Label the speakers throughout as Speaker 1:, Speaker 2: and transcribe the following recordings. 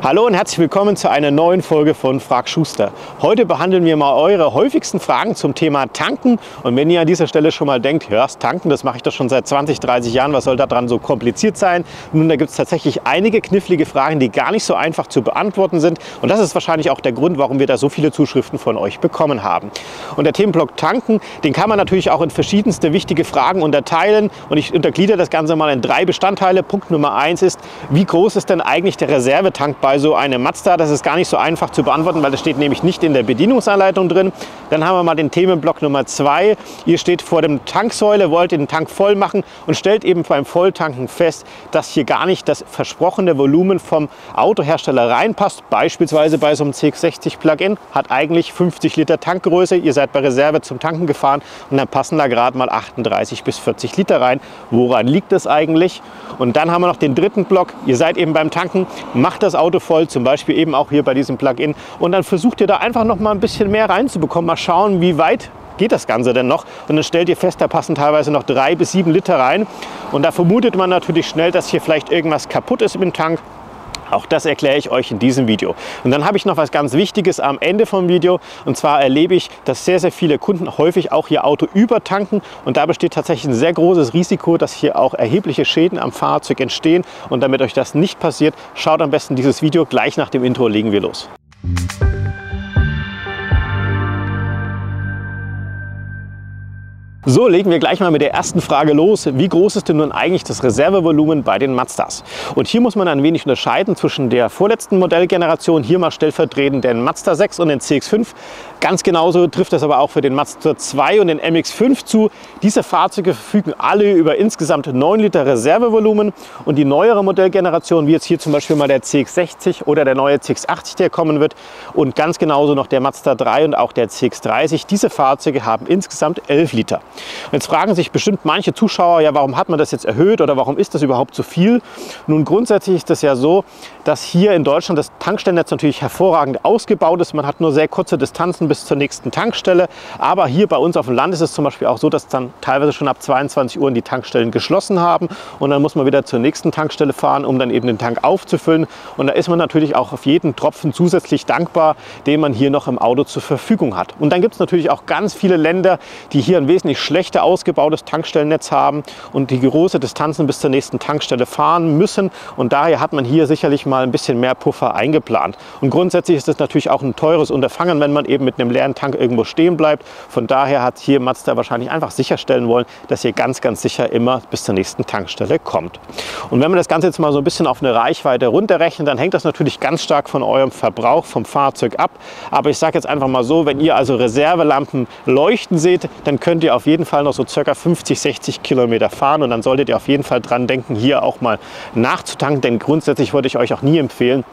Speaker 1: Hallo und herzlich willkommen zu einer neuen Folge von Frag Schuster. Heute behandeln wir mal eure häufigsten Fragen zum Thema Tanken. Und wenn ihr an dieser Stelle schon mal denkt, ja, das Tanken, das mache ich doch schon seit 20, 30 Jahren, was soll daran so kompliziert sein? Nun, da gibt es tatsächlich einige knifflige Fragen, die gar nicht so einfach zu beantworten sind. Und das ist wahrscheinlich auch der Grund, warum wir da so viele Zuschriften von euch bekommen haben. Und der Themenblock Tanken, den kann man natürlich auch in verschiedenste wichtige Fragen unterteilen. Und ich untergliedere das Ganze mal in 3 Bestandteile. Punkt Nummer 1 ist, wie groß ist denn eigentlich der Reservetank bei so einem Mazda? Das ist gar nicht so einfach zu beantworten, weil das steht nämlich nicht in der Bedienungsanleitung drin. Dann haben wir mal den Themenblock Nummer 2. Ihr steht vor dem Tanksäule, wollt den Tank voll machen und stellt eben beim Volltanken fest, dass hier gar nicht das versprochene Volumen vom Autohersteller reinpasst. Beispielsweise bei so einem CX-60 Plug-in hat eigentlich 50 Liter Tankgröße. Ihr seid bei Reserve zum Tanken gefahren und dann passen da gerade mal 38 bis 40 Liter rein. Woran liegt das eigentlich? Und dann haben wir noch den dritten Block. Ihr seid eben beim Tanken, macht das Auto voll, zum Beispiel eben auch hier bei diesem Plug-in. Und dann versucht ihr da einfach noch mal ein bisschen mehr reinzubekommen. Mal schauen, wie weit geht das Ganze denn noch. Und dann stellt ihr fest, da passen teilweise noch 3 bis 7 Liter rein. Und da vermutet man natürlich schnell, dass hier vielleicht irgendwas kaputt ist im Tank. Auch das erkläre ich euch in diesem Video. Und dann habe ich noch was ganz Wichtiges am Ende vom Video. Und zwar erlebe ich, dass sehr, sehr viele Kunden häufig auch ihr Auto übertanken. Und da besteht tatsächlich ein sehr großes Risiko, dass hier auch erhebliche Schäden am Fahrzeug entstehen. Und damit euch das nicht passiert, schaut am besten dieses Video. Gleich nach dem Intro legen wir los. So, legen wir gleich mal mit der ersten Frage los. Wie groß ist denn nun eigentlich das Reservevolumen bei den Mazdas? Und hier muss man ein wenig unterscheiden zwischen der vorletzten Modellgeneration, hier mal stellvertretend den Mazda 6 und den CX-5. Ganz genauso trifft das aber auch für den Mazda 2 und den MX-5 zu. Diese Fahrzeuge verfügen alle über insgesamt 9 Liter Reservevolumen. Und die neuere Modellgeneration, wie jetzt hier zum Beispiel mal der CX-60 oder der neue CX-80, der kommen wird, und ganz genauso noch der Mazda 3 und auch der CX-30, diese Fahrzeuge haben insgesamt 11 Liter. Und jetzt fragen sich bestimmt manche Zuschauer, ja, warum hat man das jetzt erhöht oder warum ist das überhaupt so viel? Nun, grundsätzlich ist das ja so, dass hier in Deutschland das Tankstellennetz natürlich hervorragend ausgebaut ist. Man hat nur sehr kurze Distanzen bis zur nächsten Tankstelle. Aber hier bei uns auf dem Land ist es zum Beispiel auch so, dass dann teilweise schon ab 22 Uhr die Tankstellen geschlossen haben. Und dann muss man wieder zur nächsten Tankstelle fahren, um dann eben den Tank aufzufüllen. Und da ist man natürlich auch auf jeden Tropfen zusätzlich dankbar, den man hier noch im Auto zur Verfügung hat. Und dann gibt es natürlich auch ganz viele Länder, die hier ein wesentlich schlechter ausgebautes Tankstellennetz haben und die große Distanzen bis zur nächsten Tankstelle fahren müssen. Und daher hat man hier sicherlich mal ein bisschen mehr Puffer eingeplant. Und grundsätzlich ist es natürlich auch ein teures Unterfangen, wenn man eben mit einem leeren Tank irgendwo stehen bleibt. Von daher hat hier Mazda wahrscheinlich einfach sicherstellen wollen, dass ihr ganz, ganz sicher immer bis zur nächsten Tankstelle kommt. Und wenn man das Ganze jetzt mal so ein bisschen auf eine Reichweite runterrechnet, dann hängt das natürlich ganz stark von eurem Verbrauch vom Fahrzeug ab. Aber ich sage jetzt einfach mal so, wenn ihr also Reservelampen leuchten seht, dann könnt ihr auf jeden Fall noch so ca. 50, 60 Kilometer fahren und dann solltet ihr auf jeden Fall dran denken, hier auch mal nachzutanken, denn grundsätzlich würde ich euch auch nie empfehlen,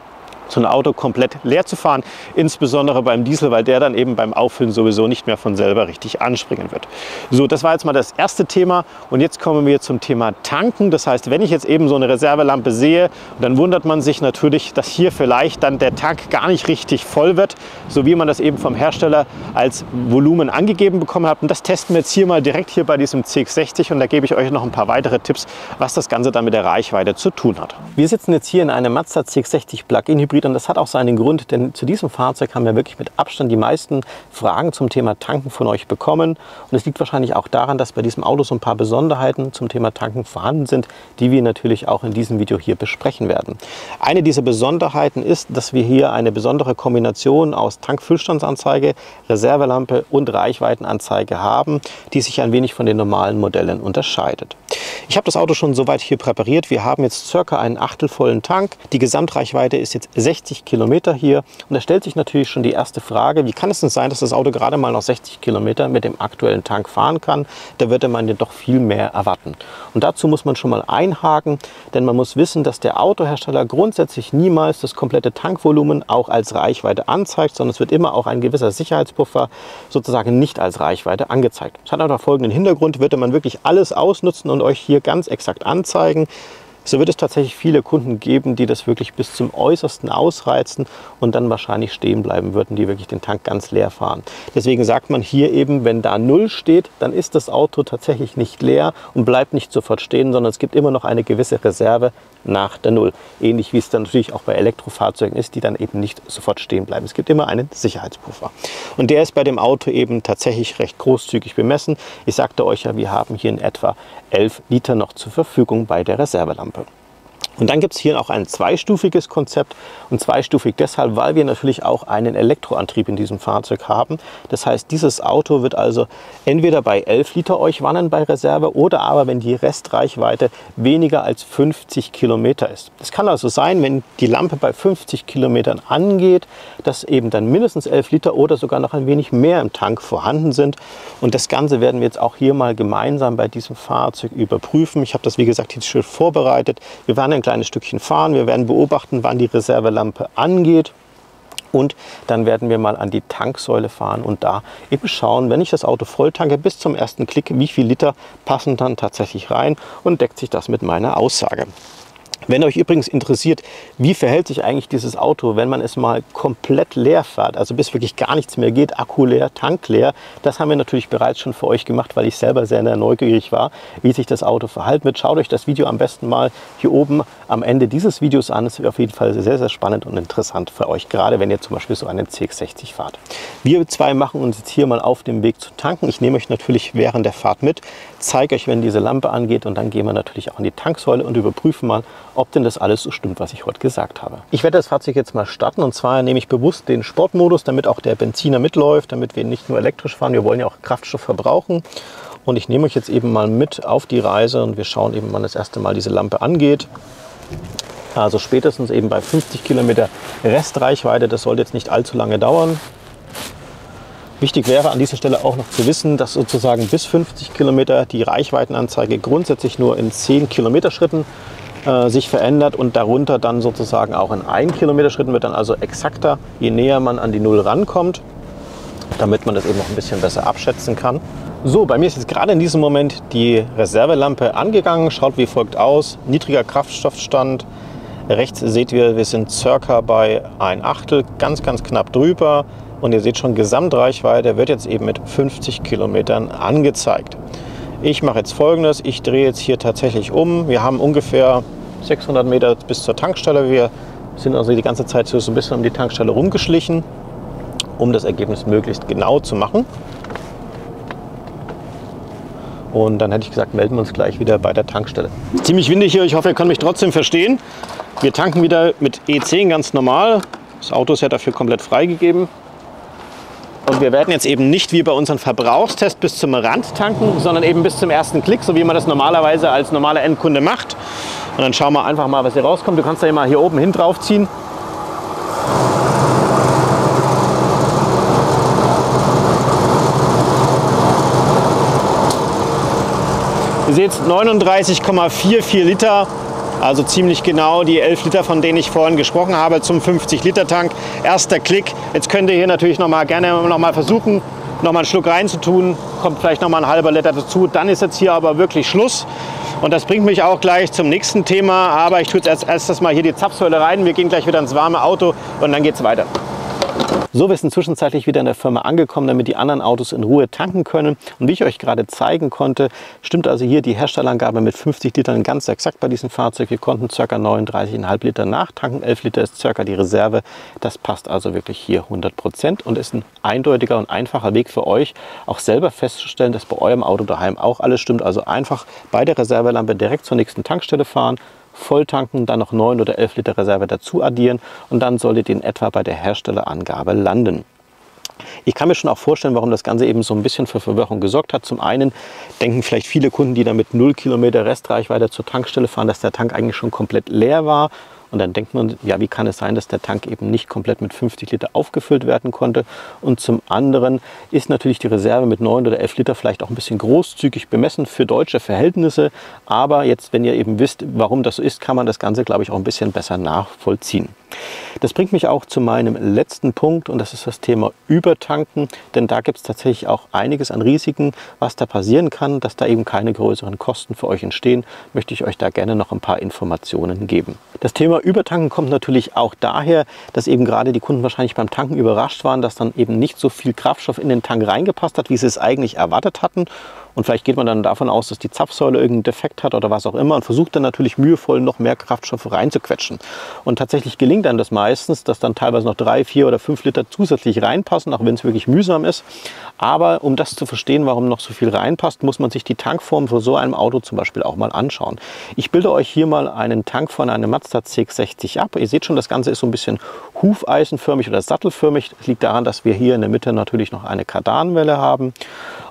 Speaker 1: so ein Auto komplett leer zu fahren, insbesondere beim Diesel, weil der dann eben beim Auffüllen sowieso nicht mehr von selber richtig anspringen wird. So, das war jetzt mal das erste Thema und jetzt kommen wir zum Thema Tanken. Das heißt, wenn ich jetzt eben so eine Reservelampe sehe, dann wundert man sich natürlich, dass hier vielleicht dann der Tank gar nicht richtig voll wird, so wie man das eben vom Hersteller als Volumen angegeben bekommen hat. Und das testen wir jetzt hier mal direkt hier bei diesem CX-60 und da gebe ich euch noch ein paar weitere Tipps, was das Ganze dann mit der Reichweite zu tun hat. Wir sitzen jetzt hier in einem Mazda CX-60 Plug-in Hybrid und das hat auch seinen Grund, denn zu diesem Fahrzeug haben wir wirklich mit Abstand die meisten Fragen zum Thema Tanken von euch bekommen. Und es liegt wahrscheinlich auch daran, dass bei diesem Auto so ein paar Besonderheiten zum Thema Tanken vorhanden sind, die wir natürlich auch in diesem Video hier besprechen werden. Eine dieser Besonderheiten ist, dass wir hier eine besondere Kombination aus Tankfüllstandsanzeige, Reservelampe und Reichweitenanzeige haben, die sich ein wenig von den normalen Modellen unterscheidet. Ich habe das Auto schon soweit hier präpariert. Wir haben jetzt circa einen achtelvollen Tank. Die Gesamtreichweite ist jetzt 60 Kilometer hier. Und da stellt sich natürlich schon die erste Frage, wie kann es denn sein, dass das Auto gerade mal noch 60 Kilometer mit dem aktuellen Tank fahren kann? Da würde man ja doch viel mehr erwarten. Und dazu muss man schon mal einhaken, denn man muss wissen, dass der Autohersteller grundsätzlich niemals das komplette Tankvolumen auch als Reichweite anzeigt, sondern es wird immer auch ein gewisser Sicherheitspuffer sozusagen nicht als Reichweite angezeigt. Das hat auch folgenden Hintergrund: würde man wirklich alles ausnutzen und euch hier ganz exakt anzeigen, so wird es tatsächlich viele Kunden geben, die das wirklich bis zum Äußersten ausreizen und dann wahrscheinlich stehen bleiben würden, die wirklich den Tank ganz leer fahren. Deswegen sagt man hier eben, wenn da 0 steht, dann ist das Auto tatsächlich nicht leer und bleibt nicht sofort stehen, sondern es gibt immer noch eine gewisse Reserve, nach der Null. Ähnlich wie es dann natürlich auch bei Elektrofahrzeugen ist, die dann eben nicht sofort stehen bleiben. Es gibt immer einen Sicherheitspuffer. Und der ist bei dem Auto eben tatsächlich recht großzügig bemessen. Ich sagte euch ja, wir haben hier in etwa 11 Liter noch zur Verfügung bei der Reservelampe. Und dann gibt es hier auch ein zweistufiges Konzept, und zweistufig deshalb, weil wir natürlich auch einen Elektroantrieb in diesem Fahrzeug haben. Das heißt, dieses Auto wird also entweder bei 11 Liter euch warnen bei Reserve oder aber, wenn die Restreichweite weniger als 50 Kilometer ist. Es kann also sein, wenn die Lampe bei 50 Kilometern angeht, dass eben dann mindestens 11 Liter oder sogar noch ein wenig mehr im Tank vorhanden sind. Und das Ganze werden wir jetzt auch hier mal gemeinsam bei diesem Fahrzeug überprüfen. Ich habe das, wie gesagt, jetzt schon vorbereitet. Wir werden ein kleines Stückchen fahren. Wir werden beobachten, wann die Reservelampe angeht. Und dann werden wir mal an die Tanksäule fahren und da eben schauen, wenn ich das Auto voll tanke, bis zum ersten Klick, wie viel Liter passen dann tatsächlich rein und deckt sich das mit meiner Aussage. Wenn euch übrigens interessiert, wie verhält sich eigentlich dieses Auto, wenn man es mal komplett leer fährt, also bis wirklich gar nichts mehr geht, Akku leer, Tank leer, das haben wir natürlich bereits schon für euch gemacht, weil ich selber sehr neugierig war, wie sich das Auto verhalten wird. Schaut euch das Video am besten mal hier oben am Ende dieses Videos an. Es wird auf jeden Fall sehr spannend und interessant für euch, gerade wenn ihr zum Beispiel so einen CX-60 fahrt. Wir zwei machen uns jetzt hier mal auf den Weg zu tanken. Ich nehme euch natürlich während der Fahrt mit, zeige euch, wenn diese Lampe angeht, und dann gehen wir natürlich auch an die Tanksäule und überprüfen mal, ob denn das alles so stimmt, was ich heute gesagt habe. Ich werde das Fahrzeug jetzt mal starten, und zwar nehme ich bewusst den Sportmodus, damit auch der Benziner mitläuft, damit wir nicht nur elektrisch fahren, wir wollen ja auch Kraftstoff verbrauchen. Und ich nehme euch jetzt eben mal mit auf die Reise und wir schauen eben, wann das erste Mal diese Lampe angeht. Also spätestens eben bei 50 Kilometer Restreichweite, das sollte jetzt nicht allzu lange dauern. Wichtig wäre an dieser Stelle auch noch zu wissen, dass sozusagen bis 50 Kilometer die Reichweitenanzeige grundsätzlich nur in 10 Kilometer Schritten sich verändert und darunter dann sozusagen auch in 1 Kilometer Schritten wird dann also exakter, je näher man an die Null rankommt, damit man das eben noch ein bisschen besser abschätzen kann. So, bei mir ist jetzt gerade in diesem Moment die Reservelampe angegangen, schaut wie folgt aus: niedriger Kraftstoffstand, rechts seht ihr, wir sind circa bei 1/8, ganz knapp drüber, und ihr seht schon, Gesamtreichweite wird jetzt eben mit 50 Kilometern angezeigt. Ich mache jetzt Folgendes, ich drehe jetzt hier tatsächlich um. Wir haben ungefähr 600 Meter bis zur Tankstelle. Wir sind also die ganze Zeit so ein bisschen um die Tankstelle rumgeschlichen, um das Ergebnis möglichst genau zu machen. Und dann hätte ich gesagt, melden wir uns gleich wieder bei der Tankstelle. Ziemlich windig hier, ich hoffe, ihr könnt mich trotzdem verstehen. Wir tanken wieder mit E10 ganz normal. Das Auto ist ja dafür komplett freigegeben. Und wir werden jetzt eben nicht wie bei unserem Verbrauchstest bis zum Rand tanken, sondern eben bis zum ersten Klick, so wie man das normalerweise als normaler Endkunde macht. Und dann schauen wir einfach mal, was hier rauskommt. Du kannst da mal hier oben hin drauf ziehen. Ihr seht 39,44 Liter. Also ziemlich genau die 11 Liter, von denen ich vorhin gesprochen habe, zum 50 Liter Tank. Erster Klick. Jetzt könnt ihr hier natürlich gerne noch mal versuchen, noch mal einen Schluck reinzutun. Kommt vielleicht noch mal ein halber Liter dazu. Dann ist jetzt hier aber wirklich Schluss. Und das bringt mich auch gleich zum nächsten Thema. Aber ich tue jetzt erstes mal hier die Zapfsäule rein. Wir gehen gleich wieder ins warme Auto und dann geht es weiter. So, wir sind zwischenzeitlich wieder in der Firma angekommen, damit die anderen Autos in Ruhe tanken können. Und wie ich euch gerade zeigen konnte, stimmt also hier die Herstellerangabe mit 50 Litern ganz exakt bei diesem Fahrzeug. Wir konnten ca. 39,5 Liter nachtanken. 11 Liter ist ca. die Reserve. Das passt also wirklich hier 100% und ist ein eindeutiger und einfacher Weg für euch, auch selber festzustellen, dass bei eurem Auto daheim auch alles stimmt. Also einfach bei der Reservelampe direkt zur nächsten Tankstelle fahren, voll tanken, dann noch 9 oder 11 Liter Reserve dazu addieren und dann solltet ihr in etwa bei der Herstellerangabe landen. Ich kann mir schon auch vorstellen, warum das Ganze eben so ein bisschen für Verwirrung gesorgt hat. Zum einen denken vielleicht viele Kunden, die dann mit 0 Kilometer Restreichweite zur Tankstelle fahren, dass der Tank eigentlich schon komplett leer war. Und dann denkt man, ja, wie kann es sein, dass der Tank eben nicht komplett mit 50 Liter aufgefüllt werden konnte? Und zum anderen ist natürlich die Reserve mit 9 oder 11 Liter vielleicht auch ein bisschen großzügig bemessen für deutsche Verhältnisse. Aber jetzt, wenn ihr eben wisst, warum das so ist, kann man das Ganze, glaube ich, auch ein bisschen besser nachvollziehen. Das bringt mich auch zu meinem letzten Punkt, und das ist das Thema Übertanken. Denn da gibt es tatsächlich auch einiges an Risiken, was da passieren kann. Dass da eben keine größeren Kosten für euch entstehen, möchte ich euch da gerne noch ein paar Informationen geben. Das Thema Übertanken kommt natürlich auch daher, dass eben gerade die Kunden wahrscheinlich beim Tanken überrascht waren, dass dann eben nicht so viel Kraftstoff in den Tank reingepasst hat, wie sie es eigentlich erwartet hatten. Und vielleicht geht man dann davon aus, dass die Zapfsäule irgendeinen Defekt hat oder was auch immer und versucht dann natürlich mühevoll noch mehr Kraftstoffe reinzuquetschen. Und tatsächlich gelingt einem das meistens, dass dann teilweise noch 3, 4 oder 5 Liter zusätzlich reinpassen, auch wenn es wirklich mühsam ist. Aber um das zu verstehen, warum noch so viel reinpasst, muss man sich die Tankform für so einem Auto zum Beispiel auch mal anschauen. Ich bilde euch hier mal einen Tank von einem Mazda CX-60 ab. Ihr seht schon, das Ganze ist so ein bisschen hufeisenförmig oder sattelförmig. Das liegt daran, dass wir hier in der Mitte natürlich noch eine Kardanwelle haben.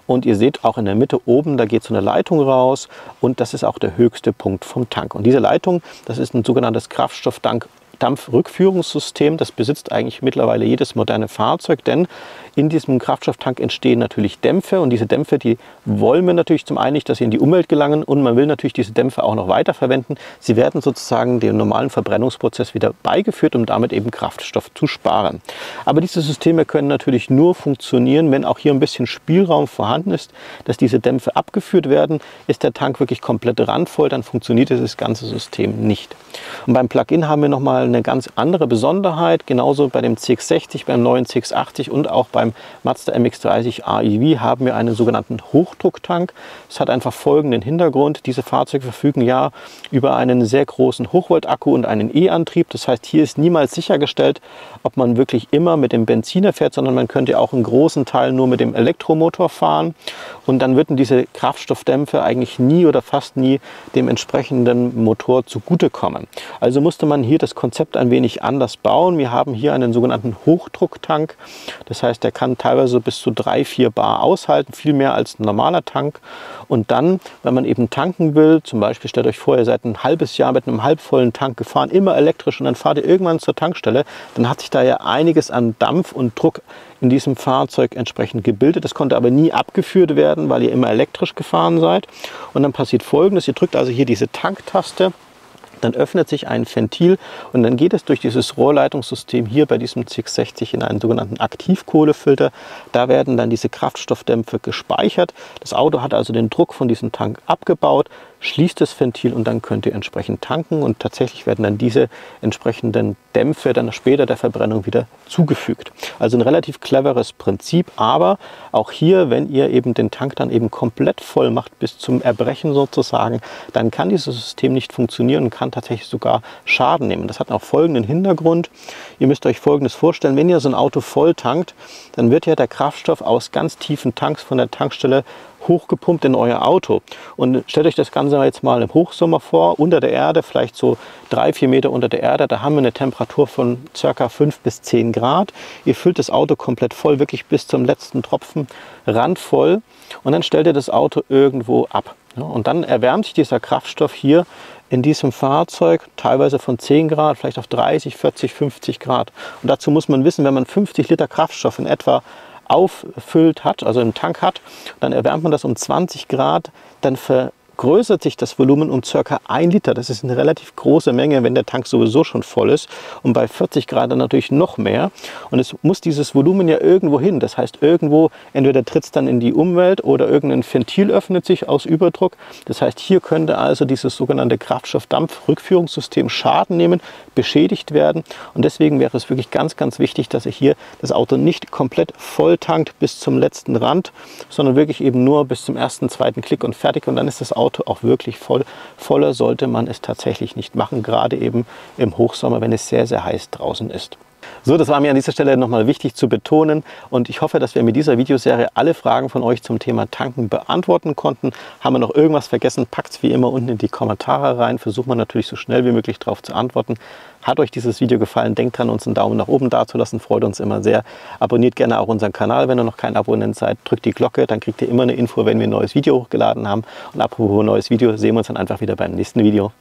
Speaker 1: Und ihr seht auch in der Mitte oben, da geht so eine Leitung raus und das ist auch der höchste Punkt vom Tank. Und diese Leitung, das ist ein sogenanntes Kraftstoffdampfrückführungssystem. Das besitzt eigentlich mittlerweile jedes moderne Fahrzeug, denn in diesem Kraftstofftank entstehen natürlich Dämpfe und diese Dämpfe, die wollen wir natürlich zum einen nicht, dass sie in die Umwelt gelangen und man will natürlich diese Dämpfe auch noch weiterverwenden. Sie werden sozusagen dem normalen Verbrennungsprozess wieder beigeführt, um damit eben Kraftstoff zu sparen. Aber diese Systeme können natürlich nur funktionieren, wenn auch hier ein bisschen Spielraum vorhanden ist, dass diese Dämpfe abgeführt werden. Ist der Tank wirklich komplett randvoll, dann funktioniert dieses ganze System nicht. Und beim Plug-in haben wir nochmal eine ganz andere Besonderheit, genauso bei dem CX-60, beim neuen CX-80 und auch beim Mazda MX-30 AEV haben wir einen sogenannten Hochdrucktank. Das hat einfach folgenden Hintergrund. Diese Fahrzeuge verfügen ja über einen sehr großen Hochvolt-Akku und einen E-Antrieb. Das heißt, hier ist niemals sichergestellt, ob man wirklich immer mit dem Benziner fährt, sondern man könnte auch einen großen Teil nur mit dem Elektromotor fahren. Und dann würden diese Kraftstoffdämpfe eigentlich nie oder fast nie dem entsprechenden Motor zugutekommen. Also musste man hier das Konzept ein wenig anders bauen. Wir haben hier einen sogenannten Hochdrucktank. Das heißt, der kann teilweise bis zu 3, 4 Bar aushalten, viel mehr als ein normaler Tank. Und dann, wenn man eben tanken will, zum Beispiel stellt euch vor, ihr seid ein halbes Jahr mit einem halbvollen Tank gefahren, immer elektrisch und dann fahrt ihr irgendwann zur Tankstelle, dann hat sich da ja einiges an Dampf und Druck in diesem Fahrzeug entsprechend gebildet. Das konnte aber nie abgeführt werden, weil ihr immer elektrisch gefahren seid. Und dann passiert Folgendes, ihr drückt also hier diese Tanktaste, dann öffnet sich ein Ventil und dann geht es durch dieses Rohrleitungssystem hier bei diesem CX-60 in einen sogenannten Aktivkohlefilter. Da werden dann diese Kraftstoffdämpfe gespeichert. Das Auto hat also den Druck von diesem Tank abgebaut, schließt das Ventil und dann könnt ihr entsprechend tanken und tatsächlich werden dann diese entsprechenden Dämpfe dann später der Verbrennung wieder zugefügt. Also ein relativ cleveres Prinzip, aber auch hier, wenn ihr eben den Tank dann eben komplett voll macht bis zum Erbrechen sozusagen, dann kann dieses System nicht funktionieren und kann tatsächlich sogar Schaden nehmen. Das hat auch folgenden Hintergrund. Ihr müsst euch Folgendes vorstellen, wenn ihr so ein Auto voll tankt, dann wird ja der Kraftstoff aus ganz tiefen Tanks von der Tankstelle hochgepumpt in euer Auto. Und stellt euch das Ganze jetzt mal im Hochsommer vor, unter der Erde, vielleicht so 3, 4 Meter unter der Erde, da haben wir eine Temperatur von ca. 5 bis 10 Grad. Ihr füllt das Auto komplett voll, wirklich bis zum letzten Tropfen randvoll und dann stellt ihr das Auto irgendwo ab. Ja, und dann erwärmt sich dieser Kraftstoff hier in diesem Fahrzeug teilweise von 10 Grad, vielleicht auf 30, 40, 50 Grad. Und dazu muss man wissen, wenn man 50 Liter Kraftstoff in etwa auffüllt hat, also im Tank hat, dann erwärmt man das um 20 Grad, dann vergrößert sich das Volumen um ca. 1 Liter. Das ist eine relativ große Menge, wenn der Tank sowieso schon voll ist. Und bei 40 Grad dann natürlich noch mehr. Und es muss dieses Volumen ja irgendwo hin. Das heißt, irgendwo, entweder tritt es dann in die Umwelt oder irgendein Ventil öffnet sich aus Überdruck. Das heißt, hier könnte also dieses sogenannte Kraftstoffdampfrückführungssystem Schaden nehmen, beschädigt werden. Und deswegen wäre es wirklich ganz, ganz wichtig, dass ihr hier das Auto nicht komplett voll tankt bis zum letzten Rand, sondern wirklich eben nur bis zum ersten, zweiten Klick und fertig. Und dann ist das Auto auch wirklich voll. Voller sollte man es tatsächlich nicht machen, gerade eben im Hochsommer, wenn es sehr, sehr heiß draußen ist. So, das war mir an dieser Stelle nochmal wichtig zu betonen und ich hoffe, dass wir mit dieser Videoserie alle Fragen von euch zum Thema Tanken beantworten konnten. Haben wir noch irgendwas vergessen, packt es wie immer unten in die Kommentare rein. Versuchen wir natürlich so schnell wie möglich darauf zu antworten. Hat euch dieses Video gefallen, denkt dran, uns einen Daumen nach oben dazulassen, freut uns immer sehr. Abonniert gerne auch unseren Kanal, wenn ihr noch kein Abonnent seid. Drückt die Glocke, dann kriegt ihr immer eine Info, wenn wir ein neues Video hochgeladen haben. Und apropos neues Video, sehen wir uns dann einfach wieder beim nächsten Video.